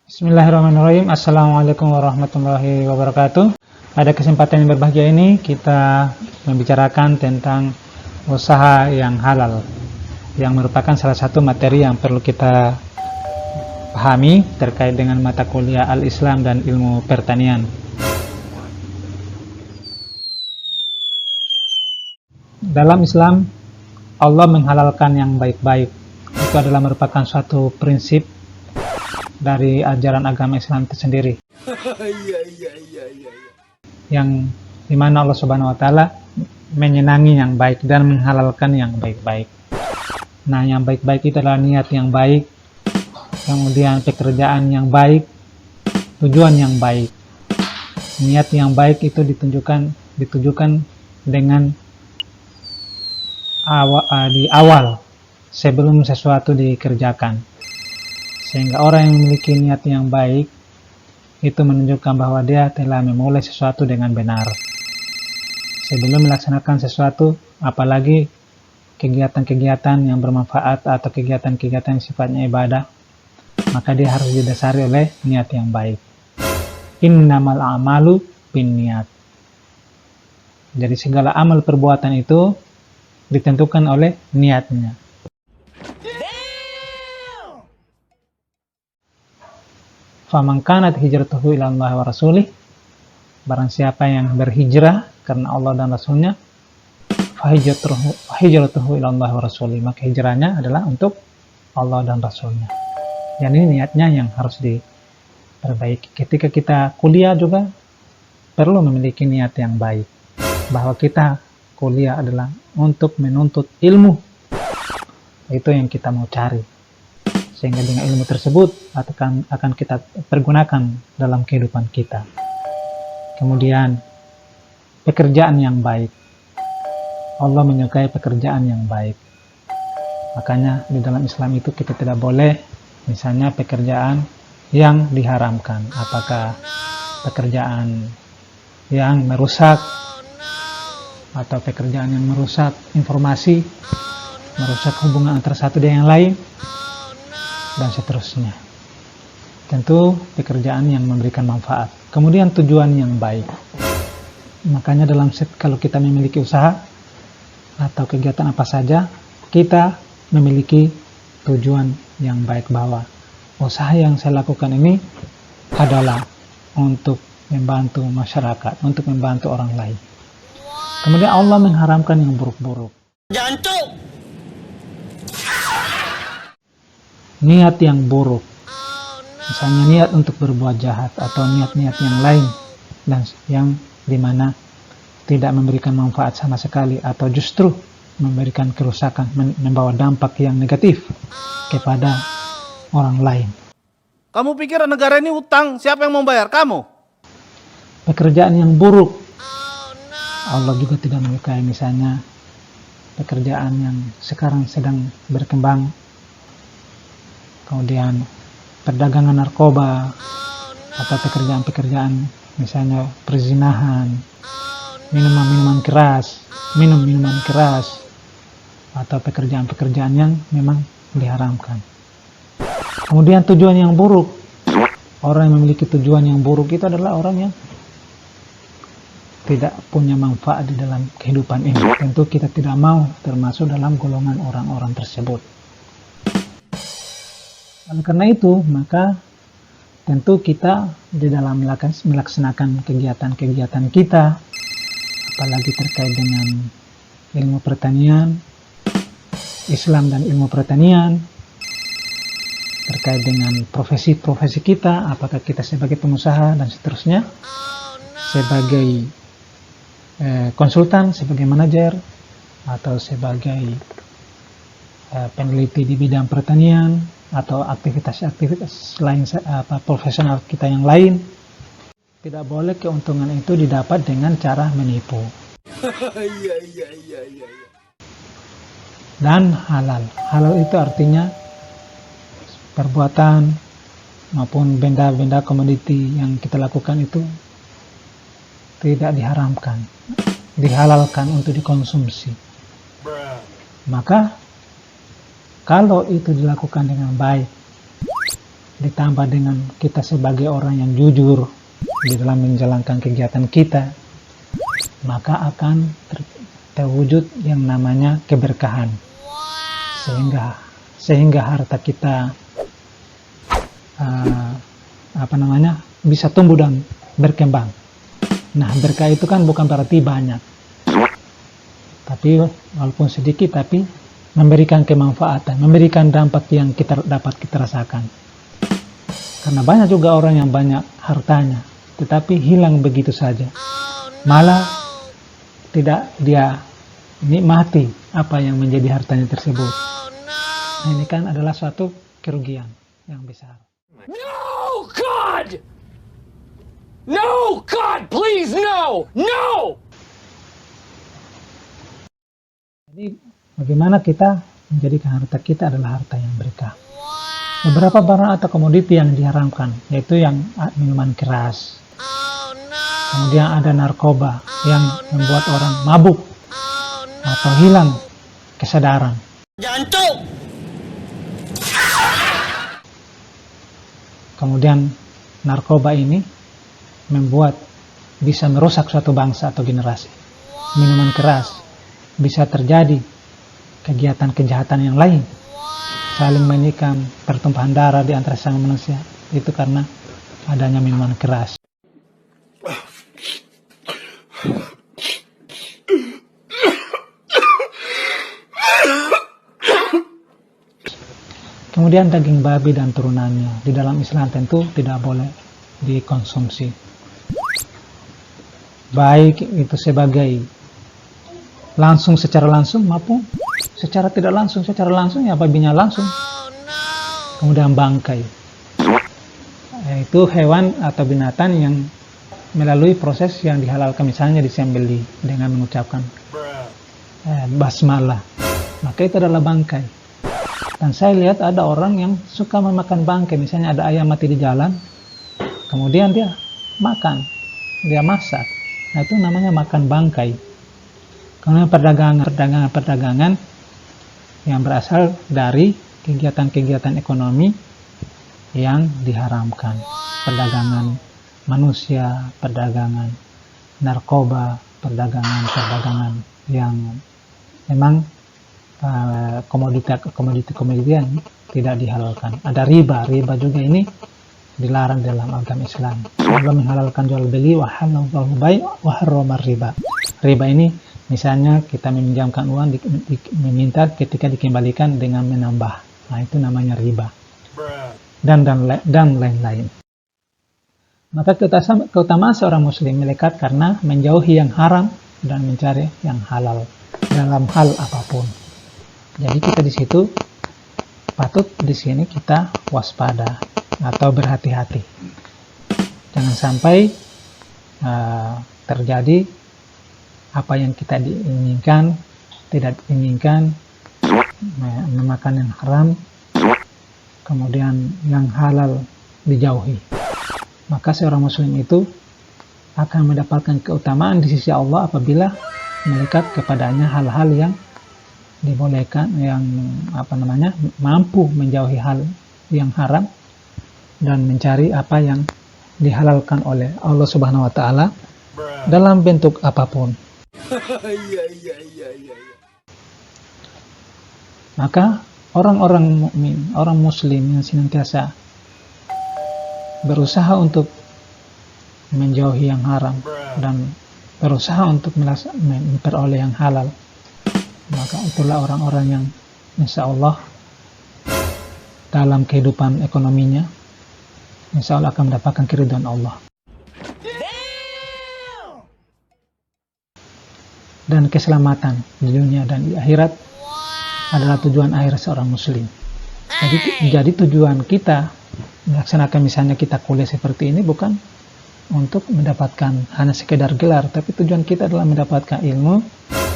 Bismillahirrahmanirrahim. Assalamualaikum warahmatullahi wabarakatuh. Pada kesempatan yang berbahagia ini kita membicarakan tentang usaha yang halal, yang merupakan salah satu materi yang perlu kita pahami terkait dengan mata kuliah Al-Islam dan ilmu pertanian. Dalam Islam, Allah menghalalkan yang baik-baik. Itu adalah merupakan suatu prinsip dari ajaran agama Islam itu sendiri. Yang dimana Allah Subhanahu wa Ta'ala menyenangi yang baik dan menghalalkan yang baik-baik. Nah, yang baik-baik itu adalah niat yang baik, kemudian pekerjaan yang baik, tujuan yang baik. Niat yang baik itu ditujukan dengan di awal sebelum sesuatu dikerjakan. Sehingga orang yang memiliki niat yang baik itu menunjukkan bahwa dia telah memulai sesuatu dengan benar. Sebelum melaksanakan sesuatu, apalagi kegiatan-kegiatan yang bermanfaat atau kegiatan-kegiatan yang sifatnya ibadah, maka dia harus didasari oleh niat yang baik. Innamal a'malu binniyat. Jadi segala amal perbuatan itu ditentukan oleh niatnya. Faman kanat hijratuhu ila Allah wa rasulih, barang siapa yang berhijrah karena Allah dan Rasulnya, fahijratuhu ila Allah wa rasulih, maka hijrahnya adalah untuk Allah dan Rasulnya. Dan ini niatnya yang harus diperbaiki. Ketika kita kuliah juga perlu memiliki niat yang baik, bahwa kita kuliah adalah untuk menuntut ilmu. Itu yang kita mau cari. Sehingga dengan ilmu tersebut akan kita pergunakan dalam kehidupan kita. Kemudian pekerjaan yang baik. Allah menyukai pekerjaan yang baik. Makanya di dalam Islam itu kita tidak boleh misalnya pekerjaan yang diharamkan. Apakah pekerjaan yang merusak atau pekerjaan yang merusak informasi, merusak hubungan antara satu dengan yang lain, dan seterusnya. Tentu pekerjaan yang memberikan manfaat. Kemudian tujuan yang baik. Makanya kalau kita memiliki usaha atau kegiatan apa saja, kita memiliki tujuan yang baik, bahwa usaha yang saya lakukan ini adalah untuk membantu masyarakat, untuk membantu orang lain. Kemudian Allah mengharamkan yang buruk-buruk. Jantung. Niat yang buruk, misalnya niat untuk berbuat jahat atau niat-niat yang lain, dan yang dimana tidak memberikan manfaat sama sekali atau justru memberikan kerusakan, membawa dampak yang negatif kepada orang lain. Kamu pikir negara ini utang, siapa yang mau bayar? Kamu? Pekerjaan yang buruk, Allah juga tidak menyukai. Misalnya pekerjaan yang sekarang sedang berkembang, kemudian perdagangan narkoba, atau pekerjaan-pekerjaan misalnya perzinahan, minuman keras, atau pekerjaan-pekerjaan yang memang diharamkan. Kemudian tujuan yang buruk. Orang yang memiliki tujuan yang buruk itu adalah orang yang tidak punya manfaat di dalam kehidupan ini. Tentu kita tidak mau termasuk dalam golongan orang-orang tersebut. Oleh karena itu, maka tentu kita di dalam melaksanakan kegiatan-kegiatan kita, apalagi terkait dengan ilmu pertanian, Islam dan ilmu pertanian, terkait dengan profesi-profesi kita, apakah kita sebagai pengusaha dan seterusnya, sebagai konsultan, sebagai manajer, atau sebagai peneliti di bidang pertanian, atau aktivitas lain profesional kita yang lain, tidak boleh keuntungan itu didapat dengan cara menipu. Dan halal itu artinya perbuatan maupun benda-benda komoditi yang kita lakukan itu tidak diharamkan, dihalalkan untuk dikonsumsi. Maka kalau itu dilakukan dengan baik, ditambah dengan kita sebagai orang yang jujur di dalam menjalankan kegiatan kita, maka akan terwujud yang namanya keberkahan, sehingga harta kita bisa tumbuh dan berkembang. Nah, berkah itu kan bukan berarti banyak, tapi walaupun sedikit tapi memberikan kemanfaatan, memberikan dampak yang kita rasakan. Karena banyak juga orang yang banyak hartanya tetapi hilang begitu saja, malah tidak dia nikmati apa yang menjadi hartanya tersebut. Nah, ini kan adalah suatu kerugian yang besar. No, God! No, God, please, no! No! Jadi, bagaimana kita menjadikan harta kita adalah harta yang berkah. Beberapa barang atau komoditi yang diharamkan, yaitu yang minuman keras. Kemudian ada narkoba yang membuat orang mabuk atau hilang kesadaran. Jantung! Kemudian narkoba ini bisa merusak suatu bangsa atau generasi. Minuman keras bisa terjadi kegiatan kejahatan yang lain, saling menikam, pertumpahan darah di antara sesama manusia, itu karena adanya minuman keras. Kemudian daging babi dan turunannya di dalam Islam tentu tidak boleh dikonsumsi, baik itu sebagai secara langsung maupun secara tidak langsung. Secara langsung ya babinya langsung. Kemudian bangkai, yaitu hewan atau binatang yang melalui proses yang dihalalkan, misalnya disembelih dengan mengucapkan basmalah, maka itu adalah bangkai. Dan saya lihat ada orang yang suka memakan bangkai, misalnya ada ayam mati di jalan, kemudian dia makan, dia masak. Nah, itu namanya makan bangkai. Karena perdagangan yang berasal dari kegiatan-kegiatan ekonomi yang diharamkan. Perdagangan manusia, perdagangan narkoba, perdagangan yang memang komoditi yang tidak dihalalkan. Ada riba juga ini dilarang dalam agama Islam. Allah menghalalkan jual beli, wa halallahu bai' wa harrama riba. Riba ini misalnya kita meminjamkan uang meminta ketika dikembalikan dengan menambah. Nah, itu namanya riba. Dan lain-lain. Maka keutamaan seorang muslim melekat karena menjauhi yang haram dan mencari yang halal dalam hal apapun. Jadi kita di situ patut di sini kita waspada atau berhati-hati. Jangan sampai terjadi apa yang kita diinginkan, tidak diinginkan, memakan yang haram, kemudian yang halal dijauhi. Maka seorang muslim itu akan mendapatkan keutamaan di sisi Allah apabila melekat kepadanya hal-hal yang dibolehkan, yang mampu menjauhi hal yang haram dan mencari apa yang dihalalkan oleh Allah Subhanahu wa taala dalam bentuk apapun. Maka orang-orang mukmin, orang muslim yang senantiasa berusaha untuk menjauhi yang haram dan berusaha untuk memperoleh yang halal, maka itulah orang-orang yang insya Allah dalam kehidupan ekonominya insya Allah akan mendapatkan keridhaan Allah. Dan keselamatan di dunia dan di akhirat adalah tujuan akhir seorang muslim. Jadi tujuan kita melaksanakan misalnya kita kuliah seperti ini bukan untuk mendapatkan hanya sekedar gelar, tapi tujuan kita adalah mendapatkan ilmu,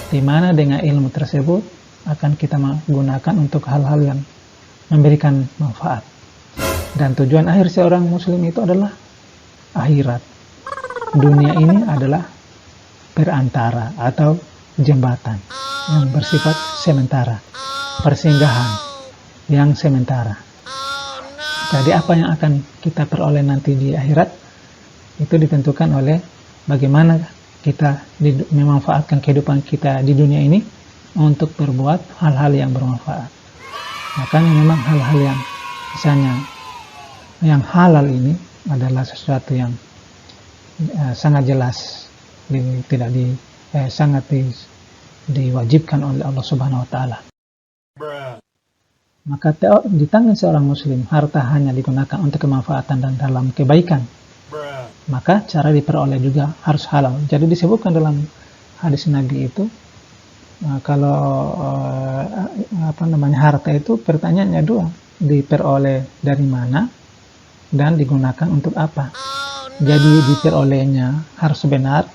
di mana dengan ilmu tersebut akan kita gunakan untuk hal-hal yang memberikan manfaat. Dan tujuan akhir seorang muslim itu adalah akhirat. Dunia ini adalah perantara atau jembatan yang bersifat sementara, persinggahan yang sementara. Jadi apa yang akan kita peroleh nanti di akhirat itu ditentukan oleh bagaimana kita memanfaatkan kehidupan kita di dunia ini untuk berbuat hal-hal yang bermanfaat. Makanya memang hal-hal yang misalnya yang halal ini adalah sesuatu yang sangat jelas sangat diwajibkan oleh Allah Subhanahu wa taala. Maka di tangan seorang muslim harta hanya digunakan untuk kemanfaatan dan dalam kebaikan. Maka cara diperoleh juga harus halal. Jadi disebutkan dalam hadis Nabi itu harta itu pertanyaannya dua, diperoleh dari mana dan digunakan untuk apa. Jadi diperolehnya harus benar,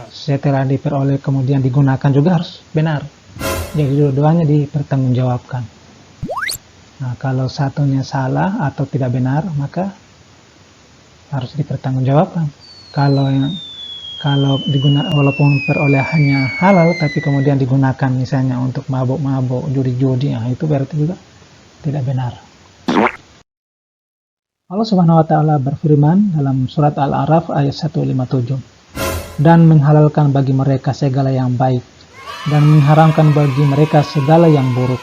setelah diperoleh kemudian digunakan juga harus benar. Jadi dua-duanya dipertanggungjawabkan. Nah, kalau satunya salah atau tidak benar, maka harus dipertanggungjawabkan. Walaupun perolehannya halal, tapi kemudian digunakan misalnya untuk mabuk-mabuk, judi-judi, itu berarti juga tidak benar. Allah Subhanahu wa taala berfirman dalam surat Al-A'raf ayat 157, dan menghalalkan bagi mereka segala yang baik, dan mengharamkan bagi mereka segala yang buruk,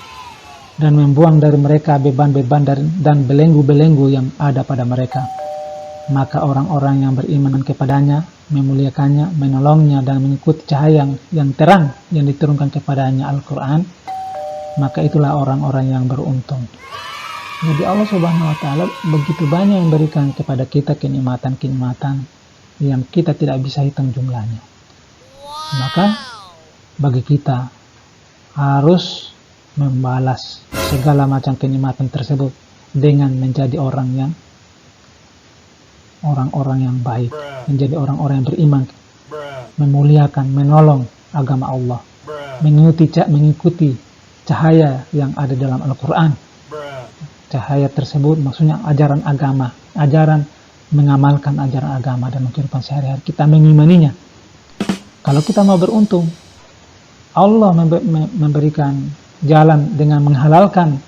dan membuang dari mereka beban-beban dan belenggu-belenggu yang ada pada mereka. Maka orang-orang yang beriman kepadanya, memuliakannya, menolongnya, dan mengikuti cahaya yang terang yang diturunkan kepadanya Al-Quran, maka itulah orang-orang yang beruntung. Jadi Allah Subhanahu wa taala begitu banyak memberikan kepada kita kenikmatan-kenikmatan yang kita tidak bisa hitung jumlahnya. Maka bagi kita harus membalas segala macam kenikmatan tersebut dengan menjadi orang-orang yang baik, menjadi orang-orang yang beriman, memuliakan, menolong agama Allah, mengikuti cahaya yang ada dalam Al-Quran. Cahaya tersebut maksudnya ajaran agama, ajaran mengamalkan ajaran agama dan kehidupan sehari-hari, kita mengimaninya. Kalau kita mau beruntung, Allah memberikan jalan dengan menghalalkan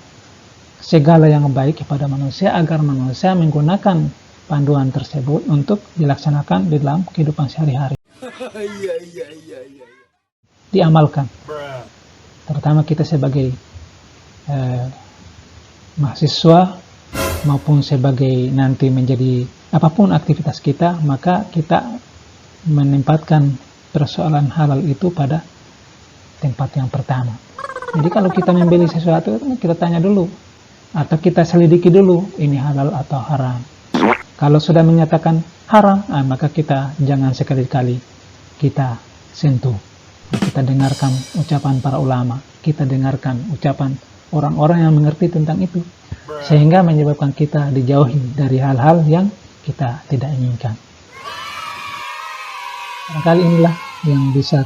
segala yang baik kepada manusia agar manusia menggunakan panduan tersebut untuk dilaksanakan di dalam kehidupan sehari-hari. Diamalkan. Terutama kita sebagai mahasiswa maupun sebagai nanti menjadi apapun aktivitas kita, maka kita menempatkan persoalan halal itu pada tempat yang pertama. Jadi kalau kita membeli sesuatu, kita tanya dulu atau kita selidiki dulu ini halal atau haram. Kalau sudah menyatakan haram, maka kita jangan sekali-kali kita sentuh. Kita dengarkan ucapan para ulama, kita dengarkan ucapan orang-orang yang mengerti tentang itu, sehingga menyebabkan kita dijauhi dari hal-hal yang kita tidak inginkan. Barangkali inilah yang bisa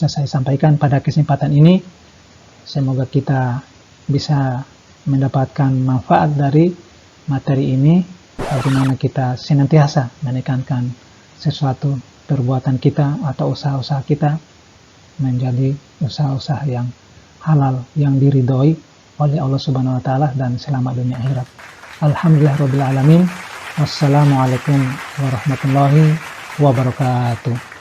saya sampaikan pada kesempatan ini. Semoga kita bisa mendapatkan manfaat dari materi ini, bagaimana kita senantiasa menekankan sesuatu perbuatan kita atau usaha-usaha kita menjadi usaha-usaha yang halal, yang diridhoi oleh Allah Subhanahu wa taala dan selamat dunia akhirat. Alhamdulillahirabbil alamin. Wassalamualaikum warahmatullahi wabarakatuh.